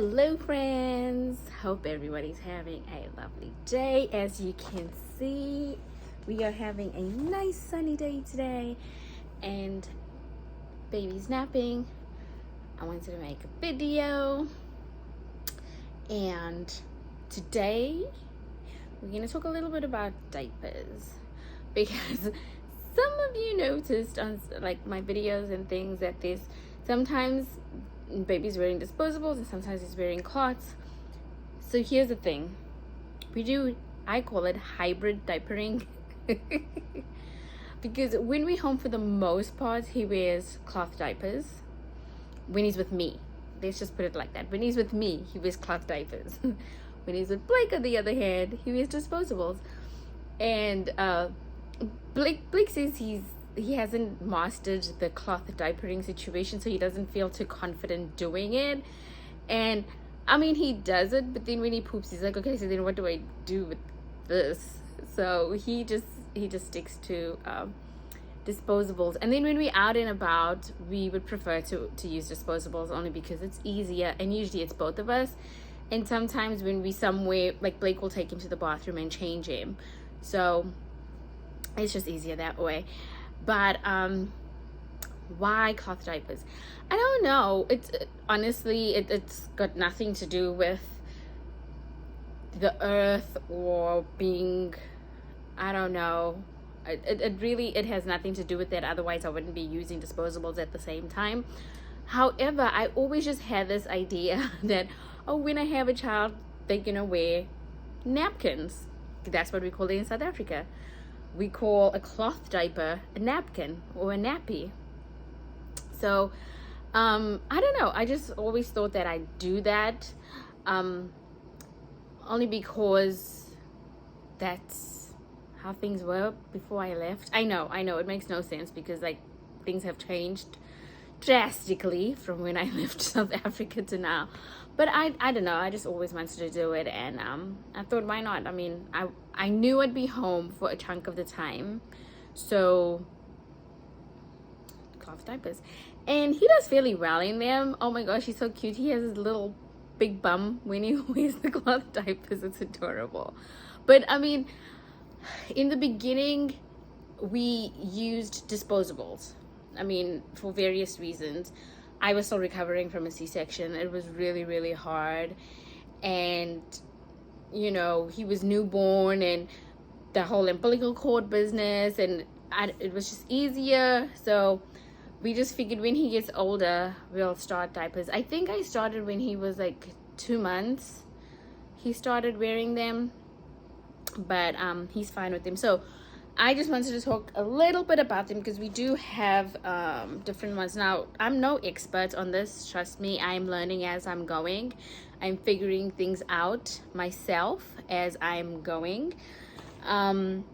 Hello friends, hope everybody's having a lovely day. As you can see, we are having a nice sunny day today and baby's napping. I wanted to make a video, and today we're going to talk a little bit about diapers, because some of you noticed on like my videos and things that there's sometimes baby's wearing disposables and sometimes he's wearing cloths. So here's the thing, I call it hybrid diapering because when we're home, for the most part, he wears cloth diapers. When he's with me, let's just put it like that, when he's with me, he wears cloth diapers. When he's with Blake, on the other hand, he wears disposables. And Blake says he hasn't mastered the cloth diapering situation, so he doesn't feel too confident doing it. And I mean, he does it, but then when he poops, he's like, okay, so then what do I do with this? So he just sticks to disposables. And then when we're out and about, we would prefer to use disposables, only because it's easier, and usually it's both of us. And sometimes when we somewhere, like Blake will take him to the bathroom and change him, so it's just easier that way. But why cloth diapers? I don't know. It's honestly, it's got nothing to do with the earth or being, I don't know. It has nothing to do with that. Otherwise I wouldn't be using disposables at the same time. However, I always just had this idea that, oh, when I have a child, they're gonna wear napkins. That's what we call it in South Africa. We call a cloth diaper a napkin or a nappy. So I don't know, I just always thought that I'd do that, only because that's how things were before I left. I know it makes no sense, because like things have changed drastically from when I left South Africa to now. But I don't know, I just always wanted to do it, and I thought, why not? I mean, I knew I'd be home for a chunk of the time, so cloth diapers. And he does fairly well in them. Oh my gosh, he's so cute. He has his little big bum when he wears the cloth diapers. It's adorable. But I mean, in the beginning we used disposables, I mean, for various reasons. I was still recovering from a C-section. It was really, really hard. And, you know, he was newborn, and the whole umbilical cord business, and it was just easier. So we just figured when he gets older, we'll start diapers. I think I started when he was like 2 months. He started wearing them, but he's fine with them. So I just wanted to talk a little bit about them, because we do have different ones. Now, I'm no expert on this, trust me. I'm learning as I'm going. I'm figuring things out myself as I'm going. But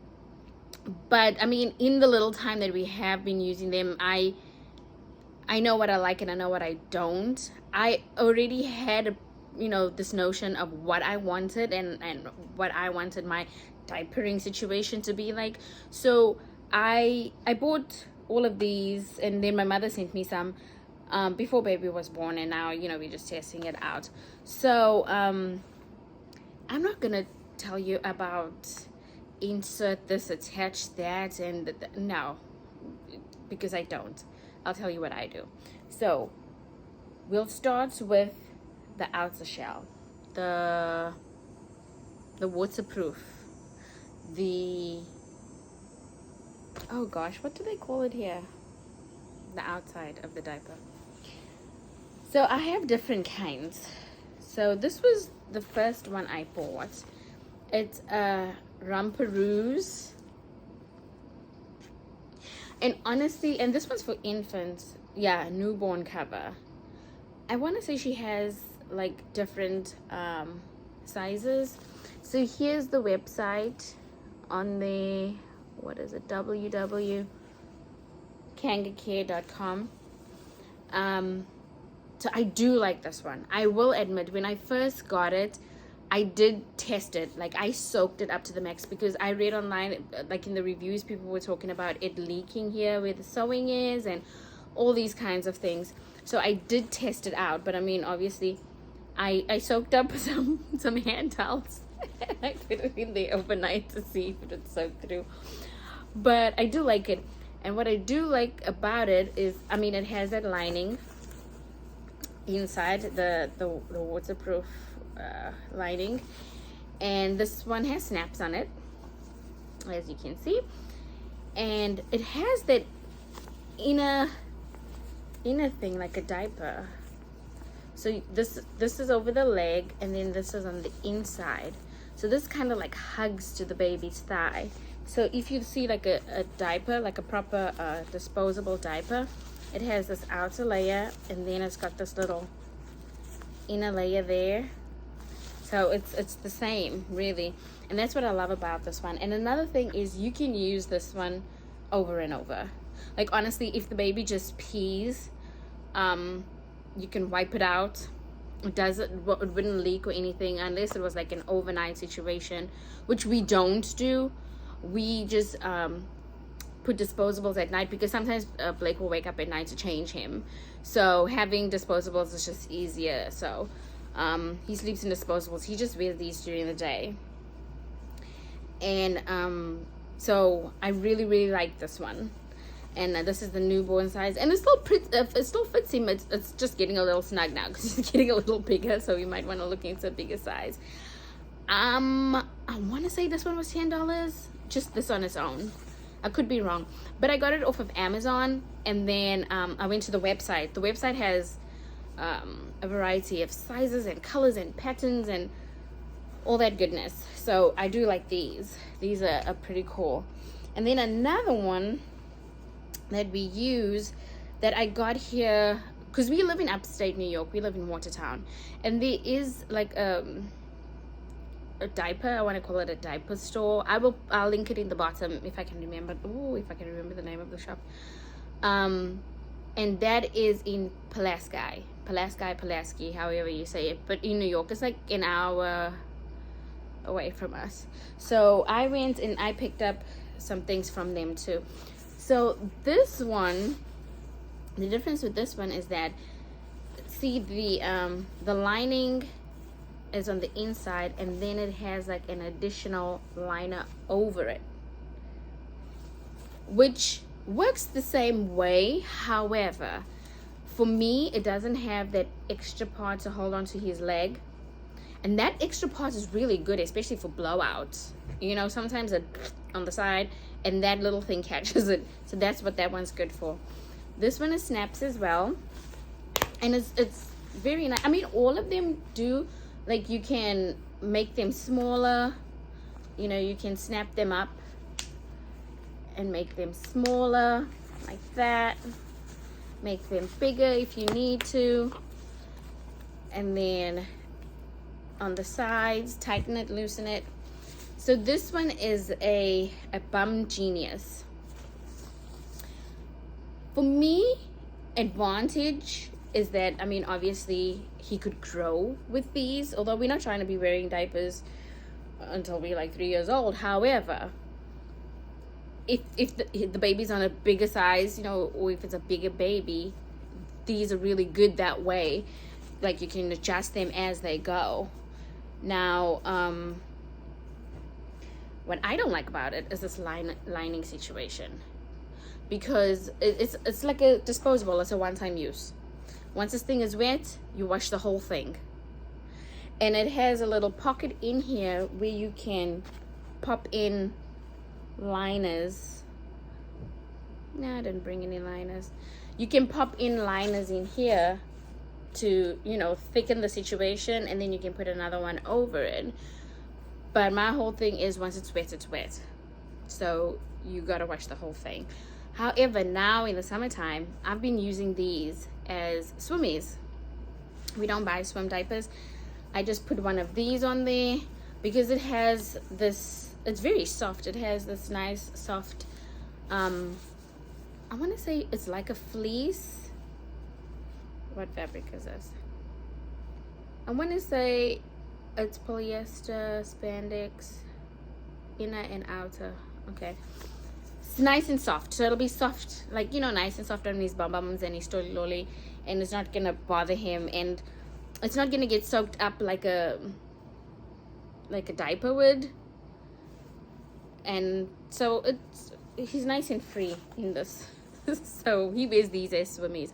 I mean, in the little time that we have been using them, I know what I like and I know what I don't. I already had, you know, this notion of what I wanted and what I wanted my diapering situation to be like. So I bought all of these, and then my mother sent me some before baby was born, and now, you know, we're just testing it out. So I'm not gonna tell you about insert this, attach that, and no, because I don't. I'll tell you what I do. So we'll start with the outer shell, the waterproof, oh gosh, what do they call it here? The outside of the diaper. So I have different kinds. So this was the first one I bought. It's a Ramparoos. And honestly, and this one's for infants. Yeah, newborn cover. I want to say she has like different sizes. So here's the website on the, what is it, www.kangacare.com. So I do like this one. I will admit, when I first got it, I did test it. Like, I soaked it up to the max, because I read online, like in the reviews, people were talking about it leaking here where the sewing is and all these kinds of things. So I did test it out, but I mean, obviously I soaked up some hand towels. I put it in there overnight to see if it would soak through. But I do like it. And what I do like about it is, I mean, it has that lining inside, the waterproof lining. And this one has snaps on it, as you can see. And it has that inner thing like a diaper. So this is over the leg, and then this is on the inside. So this kind of like hugs to the baby's thigh. So if you see like a diaper, like a proper disposable diaper, it has this outer layer, and then it's got this little inner layer there. So it's the same, really. And that's what I love about this one. And another thing is you can use this one over and over. Like, honestly, if the baby just pees, you can wipe it out. It wouldn't leak or anything, unless it was like an overnight situation, which we don't do. We just put disposables at night, because sometimes Blake will wake up at night to change him. So having disposables is just easier. So he sleeps in disposables. He just wears these during the day. And so I really like this one. And this is the newborn size, and it still fits him. It's just getting a little snug now because he's getting a little bigger, so you might want to look into a bigger size. I want to say this one was $10, just this on its own. I could be wrong, but I got it off of Amazon, and then I went to the website. The website has a variety of sizes and colors and patterns and all that goodness. So I do like these. These are pretty cool. And then another one that we use that I got here, because we live in upstate New York, we live in Watertown, and there is like a diaper, I want to call it a diaper store. I'll link it in the bottom if I can remember. If I can remember the name of the shop. And that is in Pulaski, however you say it, but in New York. It's like an hour away from us. So I went and I picked up some things from them too. So this one, the difference with this one is that, see, the lining is on the inside, and then it has like an additional liner over it, which works the same way. However, for me, it doesn't have that extra part to hold on to his leg, and that extra part is really good, especially for blowouts. You know, sometimes it on the side, and that little thing catches it. So that's what that one's good for. This one is snaps as well, and it's very nice. I mean, all of them do. Like, you can make them smaller. You know, you can snap them up and make them smaller like that. Make them bigger if you need to. And then on the sides, tighten it, loosen it. So this one is a Bum Genius. For me, advantage is that, I mean, obviously he could grow with these, although we're not trying to be wearing diapers until we're like 3 years old. However, if the baby's on a bigger size, you know, or if it's a bigger baby, these are really good that way. Like, you can adjust them as they go. Now, what I don't like about it is this lining situation, because it's like a disposable. It's a one-time use. Once this thing is wet, you wash the whole thing. And it has a little pocket in here where you can pop in liners. No, I didn't bring any liners. You can pop in liners in here to, you know, thicken the situation, and then you can put another one over it. But my whole thing is, once it's wet, it's wet. So you gotta wash the whole thing. However, now in the summertime, I've been using these as swimmies. We don't buy swim diapers. I just put one of these on there because it has this, it's very soft. It has this nice soft, I want to say it's like a fleece. What fabric is this? I want to say it's polyester, spandex, inner and outer. Okay. It's nice and soft. So it'll be soft, like, you know, nice and soft on his bum bums and his lolly, and it's not going to bother him. And it's not gonna get soaked up like a diaper would. And so he's nice and free in this. So he wears these as swimmies.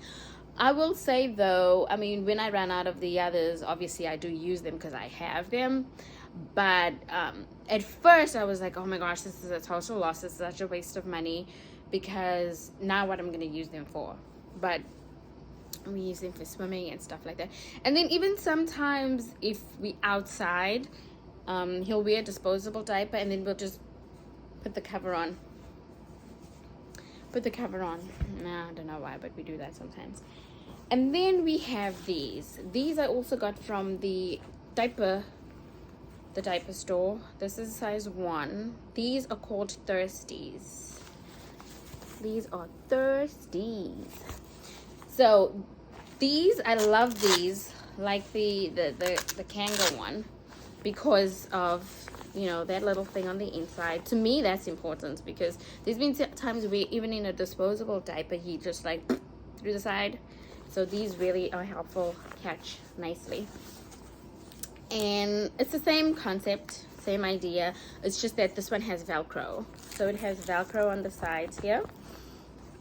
I will say though, I mean, when I ran out of the others, obviously I do use them because I have them. But at first I was like, oh my gosh, this is a total loss. It's such a waste of money, because now what I'm going to use them for. But we use them for swimming and stuff like that. And then even sometimes if we outside, he'll wear a disposable diaper, and then we'll just put the cover on. Nah, I don't know why, but we do that sometimes. And then we have these I also got from the diaper store. This is size 1. These are called Thirsties. These are Thirsties. So these, I love these, like the Kanga one, because of, you know, that little thing on the inside. To me, that's important, because there's been times where even in a disposable diaper, he just like through the side. So these really are helpful, catch nicely. And it's the same concept, same idea. It's just that this one has Velcro. So it has Velcro on the sides here.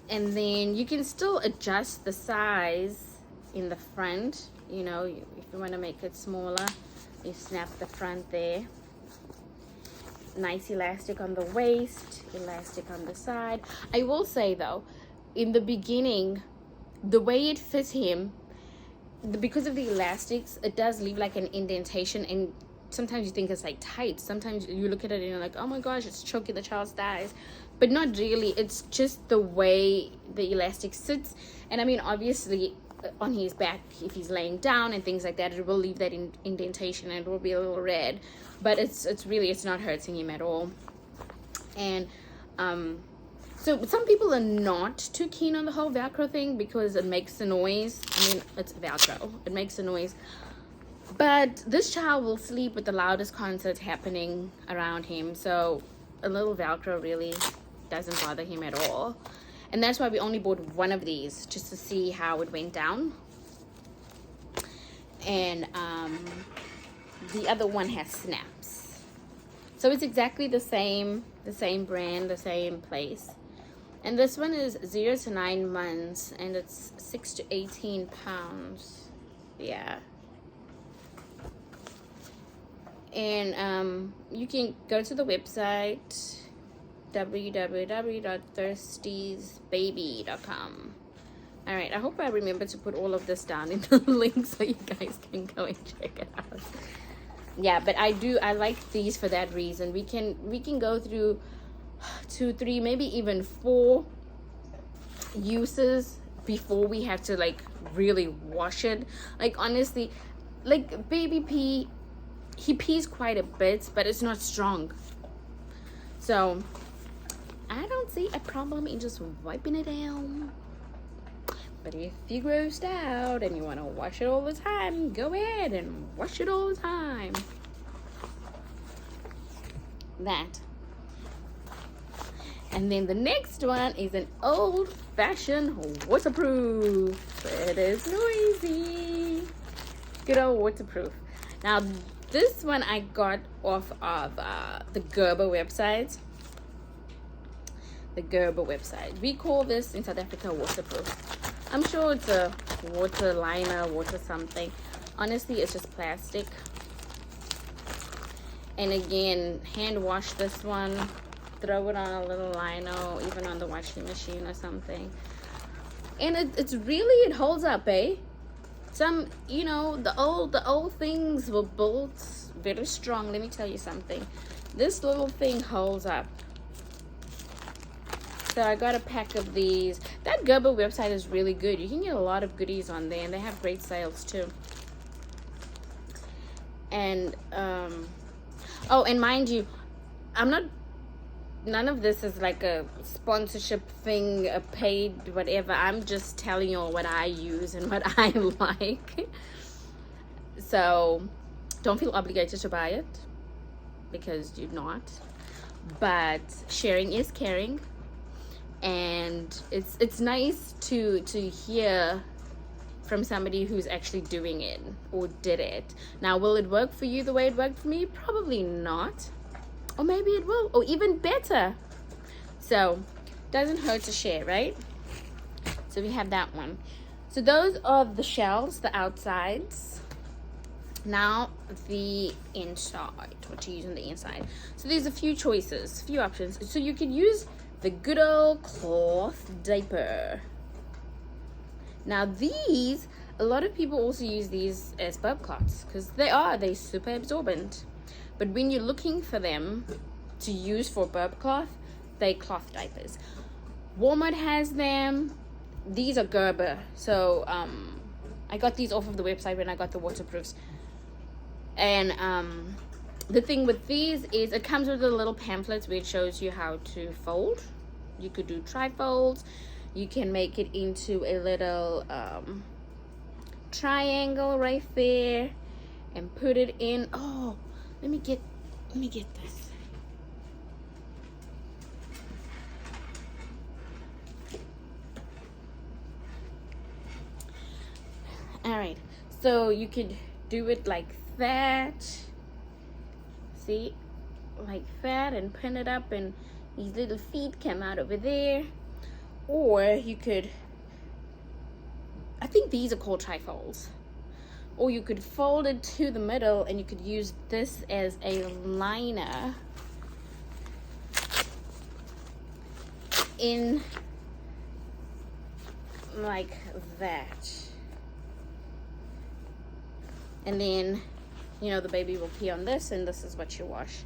And then you can still adjust the size in the front. You know, if you want to make it smaller, you snap the front there. Nice elastic on the waist, elastic on the side. I will say though, in the beginning, the way it fits him, because of the elastics, it does leave like an indentation, and sometimes you think it's like tight. Sometimes you look at it and you're like, oh my gosh, it's choking the child's thighs. But not really. It's just the way the elastic sits. And I mean, obviously on his back, if he's laying down and things like that, it will leave that indentation, and it will be a little red. But it's not hurting him at all. And so some people are not too keen on the whole Velcro thing because it makes a noise. I mean, it's Velcro. It makes a noise. But this child will sleep with the loudest concert happening around him. So a little Velcro really doesn't bother him at all. And that's why we only bought one of these, just to see how it went down. And the other one has snaps. So it's exactly the same brand, the same place. And this one is 0 to 9 months, and it's 6 to 18 pounds. Yeah. And you can go to the website www.thirstiesbaby.com. All right, I hope I remember to put all of this down in the link so you guys can go and check it out. Yeah, but I like these for that reason. We can go through 2, 3, maybe even 4 uses before we have to like really wash it. Like honestly, like baby pee, he pees quite a bit, but it's not strong. So I don't see a problem in just wiping it down. But if you're grossed out and you want to wash it all the time, go ahead and wash it all the time. That. And then the next one is an old-fashioned waterproof. It is noisy. Good old waterproof. Now, this one I got off of the Gerber website. The Gerber website. We call this in South Africa waterproof. I'm sure it's a water liner, water something. Honestly, it's just plastic. And again, hand wash this one. Throw it on a little lino, even on the washing machine or something. And it holds up, eh? Some, you know, the old things were built very strong. Let me tell you something. This little thing holds up. So I got a pack of these. That Gerber website is really good. You can get a lot of goodies on there, and they have great sales too. And oh, and mind you, none of this is like a sponsorship thing, a paid whatever. I'm just telling you all what I use and what I like. So don't feel obligated to buy it, because you're not. But sharing is caring. And it's nice to hear from somebody who's actually doing it or did it. Now, will it work for you the way it worked for me? Probably not. Or maybe it will, or even better. So, doesn't hurt to share, right? So we have that one. So those are the shells, the outsides. Now the inside, what to use on the inside. So there's a few choices, few options. So you can use the good old cloth diaper. Now these, a lot of people also use these as burp cloths because they're super absorbent. But when you're looking for them to use for burp cloth, they cloth diapers. Walmart has them. These are Gerber. So I got these off of the website when I got the waterproofs. And the thing with these is it comes with a little pamphlet where it shows you how to fold. You could do tri-folds. You can make it into a little triangle right there and put it in. Oh, let me get this. All right, so you could do it like that. See, like that, and pin it up, and these little feet come out over there. Or you could, I think these are called trifolds. Or you could fold it to the middle, and you could use this as a liner in like that. And then, you know, the baby will pee on this, and this is what you wash.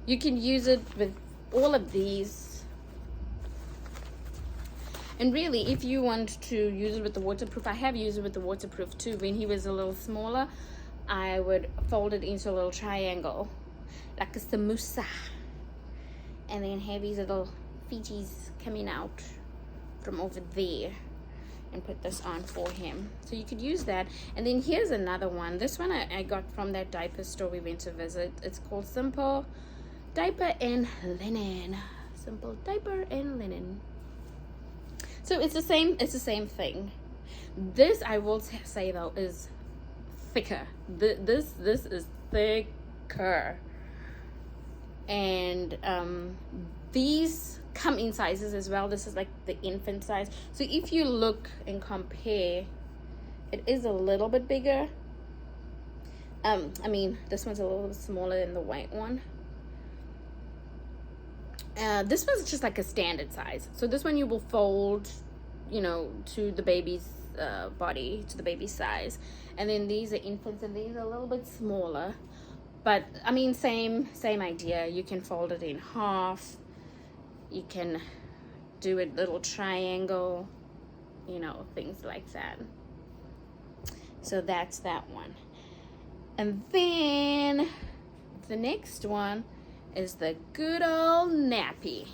You can use it with all of these. And really, if you want to use it with the waterproof, I have used it with the waterproof too. When he was a little smaller, I would fold it into a little triangle, like a samosa. And then have these little feeties coming out from over there. And put this on for him. So you could use that. And then here's another one. This one I got from that diaper store we went to visit. It's called Simple Diaper and Linen. Simple Diaper and Linen. So it's the same thing. This, I will say though, is thicker. This is thicker. And these come in sizes as well. This is like the infant size. So if you look and compare, it is a little bit bigger. I mean, this one's a little bit smaller than the white one. This one's just like a standard size. So this one you will fold, you know, to the baby's body, to the baby's size. And then these are infants, and these are a little bit smaller. But I mean, same idea. You can fold it in half. You can do a little triangle, you know, things like that. So that's that one. And then the next one is the good old nappy.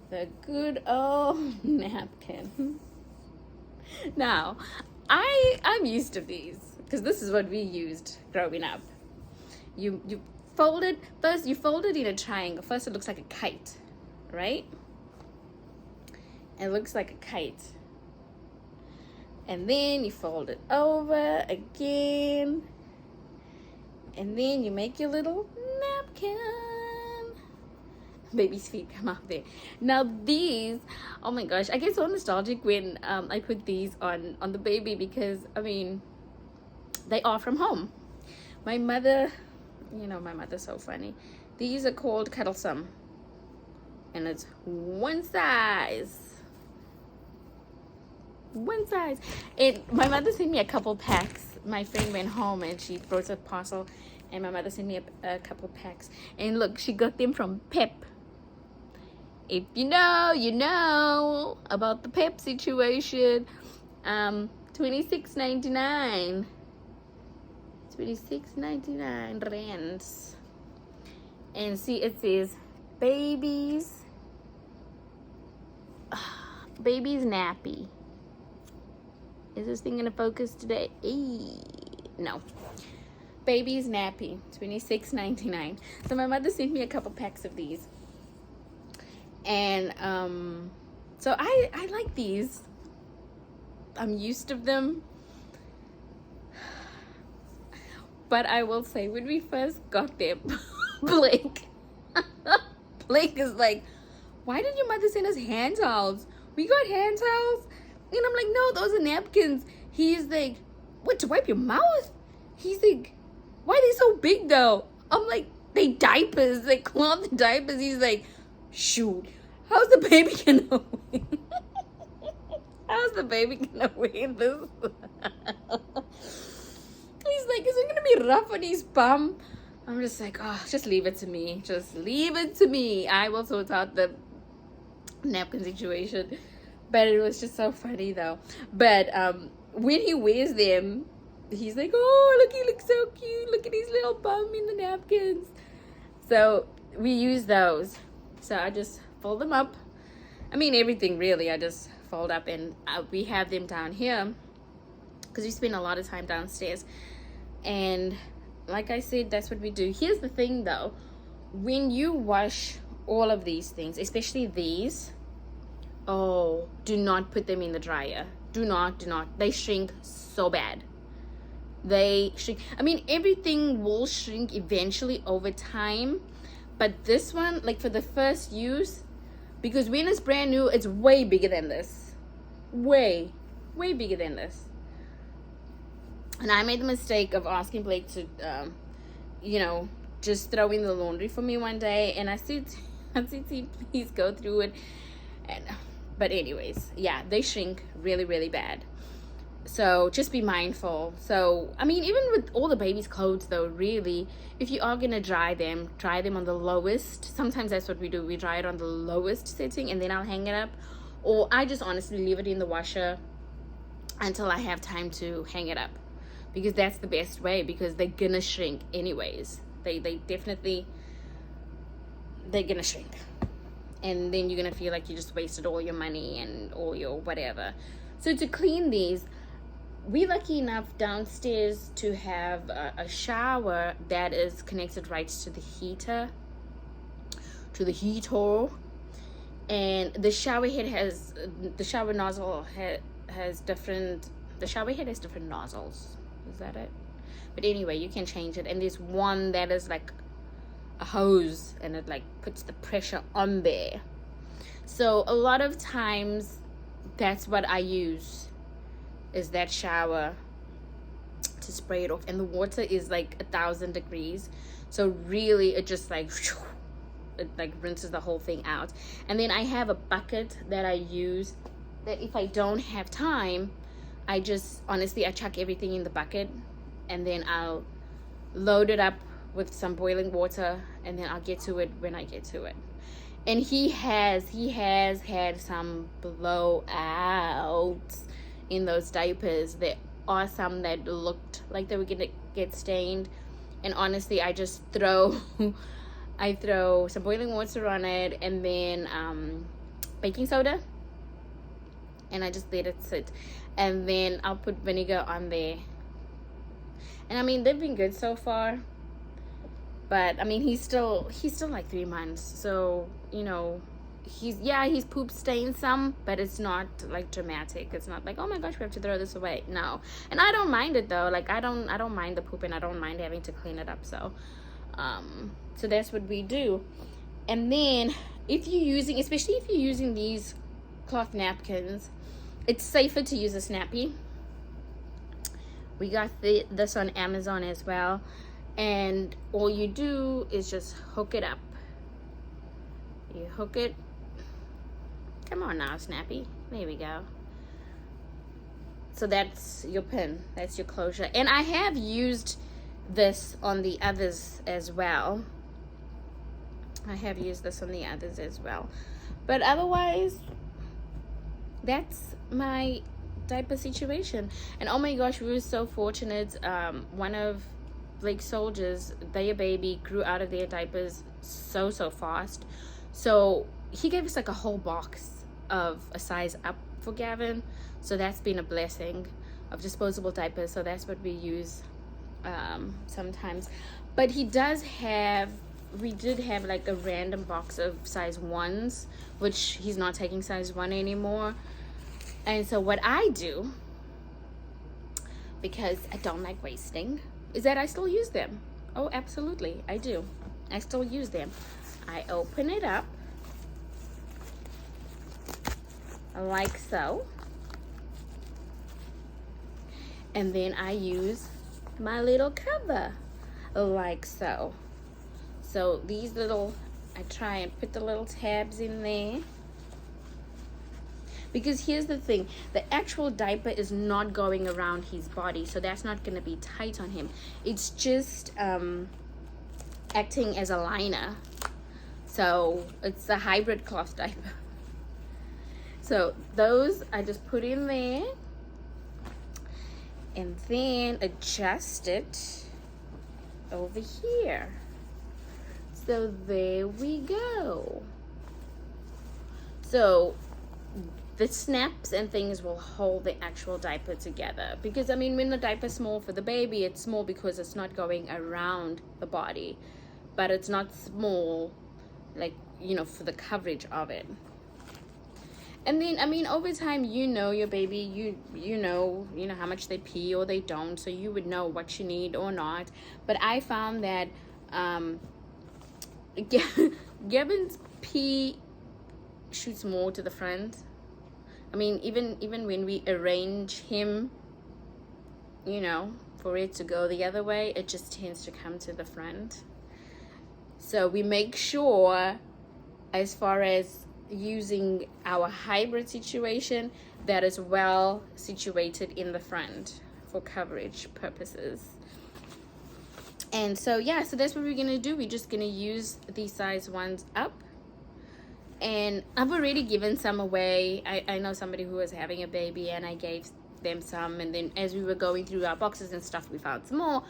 The good old napkin. Now, I'm used to these because this is what we used growing up. You fold it, first you fold it in a triangle. First it looks like a kite, right? It looks like a kite. And then you fold it over again. And then you make your little napkin. Baby's feet come out there. Now these, oh my gosh, I get so nostalgic when I put these on the baby because, I mean, they are from home. My mother, you know, my mother's so funny. These are called Cuddlesome. And it's one size. One size. And my mother sent me a couple packs. My friend went home and she brought a parcel, and my mother sent me a couple packs. And look, she got them from Pep. If you know, you know about the Pep situation. $26.99. $26.99 rands. And see, it says baby's nappy. Is this thing gonna focus today? No. Baby's nappy, $26.99. So my mother sent me a couple packs of these. And so I like these. I'm used to them. But I will say, when we first got them, Blake is like, why did your mother send us hand towels? We got hand towels? And I'm like, no, those are napkins. He's like, what, to wipe your mouth? He's like, why are they so big though? I'm like, they diapers, they cloth diapers. He's like, shoot, how's the baby gonna wear? How's the baby gonna wear this? He's like, is it gonna be rough on his bum? I'm just like, oh, just leave it to me. Just leave it to me. I will sort out the napkin situation. But it was just so funny though. But when he wears them, he's like, oh, look, he looks so cute. Look at his little bum in the napkins. So we use those. So I just fold them up. I mean, everything really. I just fold up, and we have them down here because we spend a lot of time downstairs. And like I said, that's what we do. Here's the thing though, when you wash all of these things, especially these, oh, do not put them in the dryer. Do not. They shrink so bad. They shrink. I mean, everything will shrink eventually over time, but this one, like for the first use, because when it's brand new, it's way bigger than this. Way bigger than this. And I made the mistake of asking Blake to, just throw in the laundry for me one day. And I said, please go through it. But anyways, yeah, they shrink really, really bad. So just be mindful. So, I mean, even with all the baby's clothes, though, really, if you are going to dry them on the lowest. Sometimes that's what we do. We dry it on the lowest setting, and then I'll hang it up. Or I just honestly leave it in the washer until I have time to hang it up. Because that's the best way, because they're gonna shrink anyways. They're gonna shrink, and then you're gonna feel like you just wasted all your money and all your whatever. So to clean these, we're lucky enough downstairs to have a shower that is connected right to the heater, and the shower head has different nozzles. Is that it? But anyway, you can change it, and there's one that is like a hose, and it like puts the pressure on there. So a lot of times that's what I use, is that shower to spray it off. And the water is like 1,000 degrees, so really it just like it like rinses the whole thing out. And then I have a bucket that I use, that if I don't have time, I chuck everything in the bucket, and then I'll load it up with some boiling water, and then I'll get to it when I get to it. And he has had some blowouts in those diapers. There are some that looked like they were gonna get stained, and honestly, I just throw some boiling water on it, and then baking soda, and I just let it sit. And then I'll put vinegar on there. And I mean, they've been good so far. But I mean, he's still like 3 months. So, he's poop stained some, but it's not like dramatic. It's not like, oh my gosh, we have to throw this away. No. And I don't mind it though. Like I don't mind the poop, and I don't mind having to clean it up. So that's what we do. And then especially if you're using these cloth napkins, it's safer to use a Snappy. We got this on Amazon as well. And all you do is just hook it up. You hook it. Come on now, Snappy. There we go. So that's your pin. That's your closure. And I have used this on the others as well. But otherwise, that's my diaper situation. And oh my gosh, we were so fortunate. One of Blake's soldiers, their baby grew out of their diapers so fast, so he gave us like a whole box of a size up for Gavin. So that's been a blessing, of disposable diapers. So that's what we use sometimes. But we did have like a random box of size 1s, which he's not taking size 1 anymore. And so what I do because I don't like wasting, is that I still use them. Oh, absolutely, I do. I still use them. I open it up like so, and then I use my little cover like so. So these little, I try and put the little tabs in there, because here's the thing, the actual diaper is not going around his body, so that's not going to be tight on him. It's just acting as a liner. So it's a hybrid cloth diaper. So those I just put in there and then adjust it over here. So there we go. So the snaps and things will hold the actual diaper together, because I mean, when the diaper's small for the baby, it's small because it's not going around the body, but it's not small like, you know, for the coverage of it. And then I mean, over time, you know your baby, you know how much they pee or they don't, so you would know what you need or not. But I found that Gavin's pee shoots more to the front. I mean, even when we arrange him, you know, for it to go the other way, it just tends to come to the front. So we make sure, as far as using our hybrid situation, that is well situated in the front for coverage purposes. And so yeah, so that's what we're gonna do. We're just gonna use these size ones up, and I've already given some away. I know somebody who was having a baby, and I gave them some, and then as we were going through our boxes and stuff, we found some more,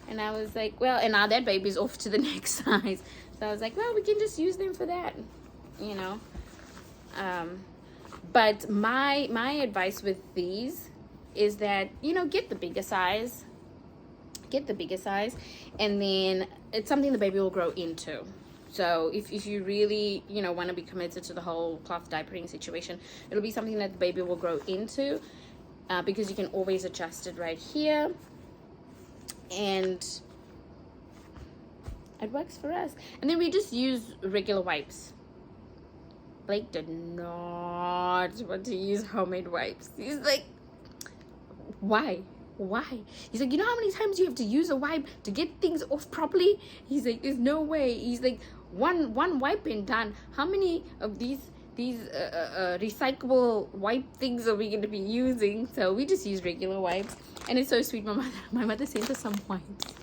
and I was like, well, and now that baby's off to the next size, so I was like, well, we can just use them for that, you know. But my advice with these is that, you know, get the bigger size, and then it's something the baby will grow into. So if you really, you know, want to be committed to the whole cloth diapering situation, it'll be something that the baby will grow into, because you can always adjust it right here, and it works for us. And then we just use regular wipes. Blake did not want to use homemade wipes. He's like, why? He's like, you know how many times you have to use a wipe to get things off properly? He's like, there's no way. He's like, one wipe and done. How many of these recyclable wipe things are we going to be using? So we just use regular wipes, and it's so sweet. My mother sent us some wipes.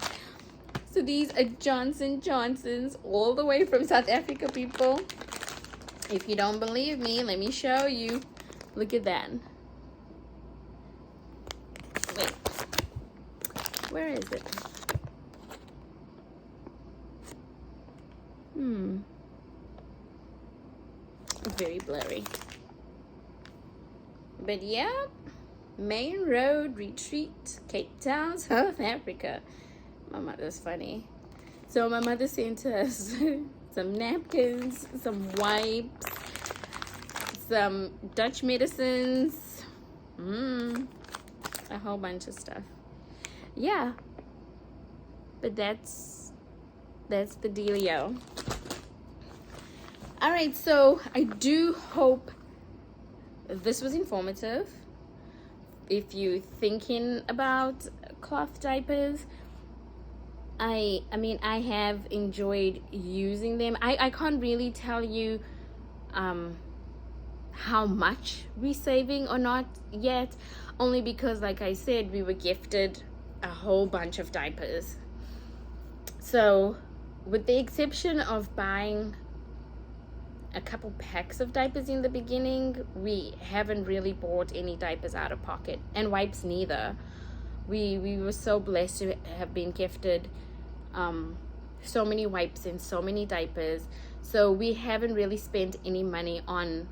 So these are Johnson Johnsons, all the way from South Africa, people. If you don't believe me, let me show you. Look at that. Wait, where is it? Very blurry. But yeah, Main Road Retreat, Cape Town, South Africa. My mother's funny. So my mother sent us some napkins, some wipes, some Dutch medicines, a whole bunch of stuff. Yeah, but that's the dealio. All right, so I do hope this was informative. If you're thinking about cloth diapers, I mean, I have enjoyed using them. I can't really tell you how much we're saving or not yet, only because, like I said, we were gifted a whole bunch of diapers. So with the exception of buying a couple packs of diapers in the beginning, we haven't really bought any diapers out of pocket, and wipes neither. We were so blessed to have been gifted so many wipes and so many diapers, so we haven't really spent any money on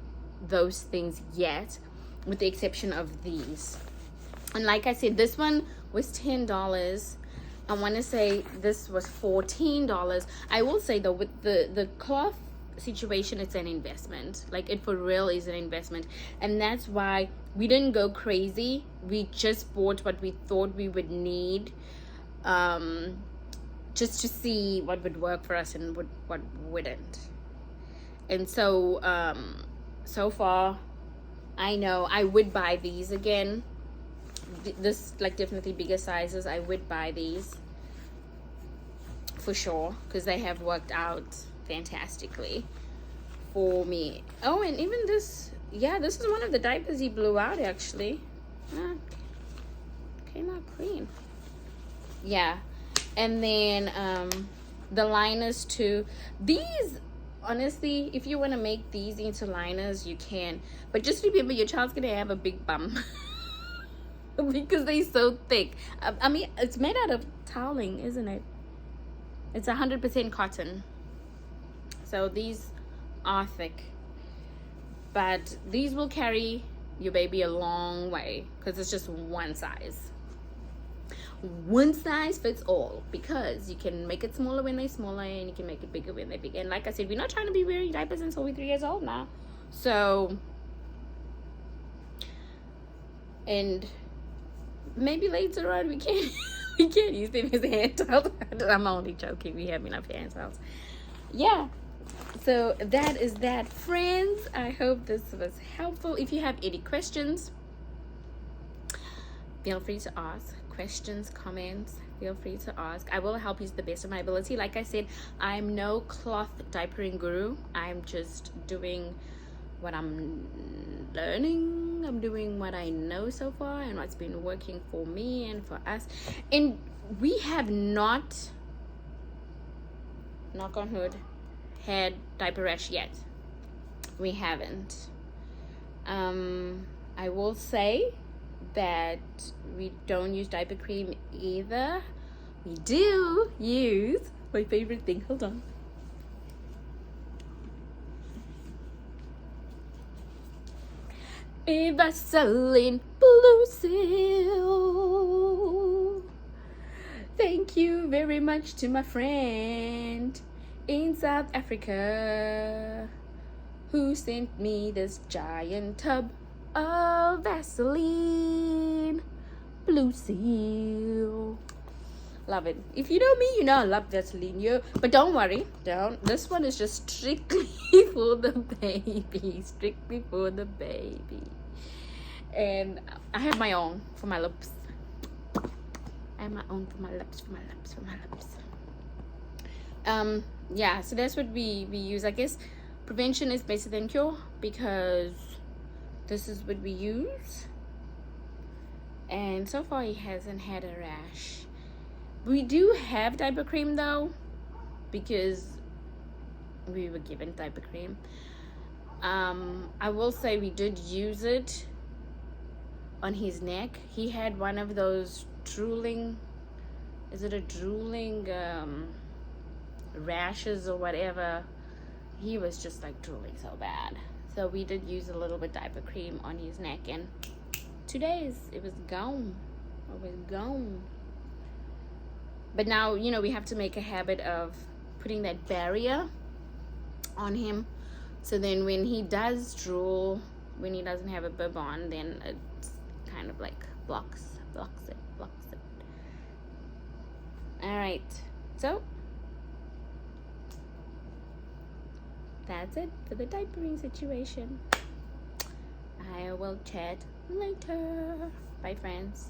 those things yet, with the exception of these. And like I said, this one was $10. I want to say this was $14. I will say though, with the cloth situation, it's an investment. Like, it for real is an investment, and that's why we didn't go crazy. We just bought what we thought we would need, just to see what would work for us and what wouldn't. And so so far, I know I would buy these again. This, like, definitely bigger sizes. I would buy these for sure, because they have worked out fantastically for me. Oh, and even this, yeah, this is one of the diapers he blew out, actually. Okay, not clean. Yeah. And then the liners too. These, honestly, if you want to make these into liners, you can, but just remember your child's gonna have a big bum because they're so thick. I mean, it's made out of toweling, isn't it? It's 100% cotton, so these are thick, but these will carry your baby a long way, because it's just one size fits all, because you can make it smaller when they're smaller, and you can make it bigger when they're bigger. And like I said, we're not trying to be wearing diapers until we're 3 years old now, so, and maybe later on we can we can't use them as hand towels. I'm only joking, we have enough hand towels. Yeah, so that is that, friends. I hope this was helpful. If you have any questions, feel free to ask. Questions, comments, feel free to ask. I will help you to the best of my ability. Like I said, I'm no cloth diapering guru. I'm just doing what I'm learning. I'm doing what I know so far and what's been working for me and for us. And we have not, knock on wood, had diaper rash yet. We haven't. I will say that we don't use diaper cream either. We do use my favorite thing. Hold on. Vaseline Blue Seal. Thank you very much to my friend in South Africa who sent me this giant tub of Vaseline Blue Seal. Love it. If you know me, you know I love Vaseline. But don't worry, this one is just strictly for the baby. Strictly for the baby. And I have my own for my lips. I have my own for my lips, yeah, so that's what we use. I guess prevention is better than cure, because this is what we use, and so far he hasn't had a rash. We do have diaper cream though, because we were given diaper cream. I will say we did use it on his neck. He had one of those drooling, is it a drooling rashes or whatever. He was just like drooling so bad, so we did use a little bit diaper cream on his neck, and 2 days it was gone. But now, you know, we have to make a habit of putting that barrier on him, so then when he does drool, when he doesn't have a bib on, then it's kind of like blocks it. All right, so that's it for the diapering situation. I will chat later. Bye, friends.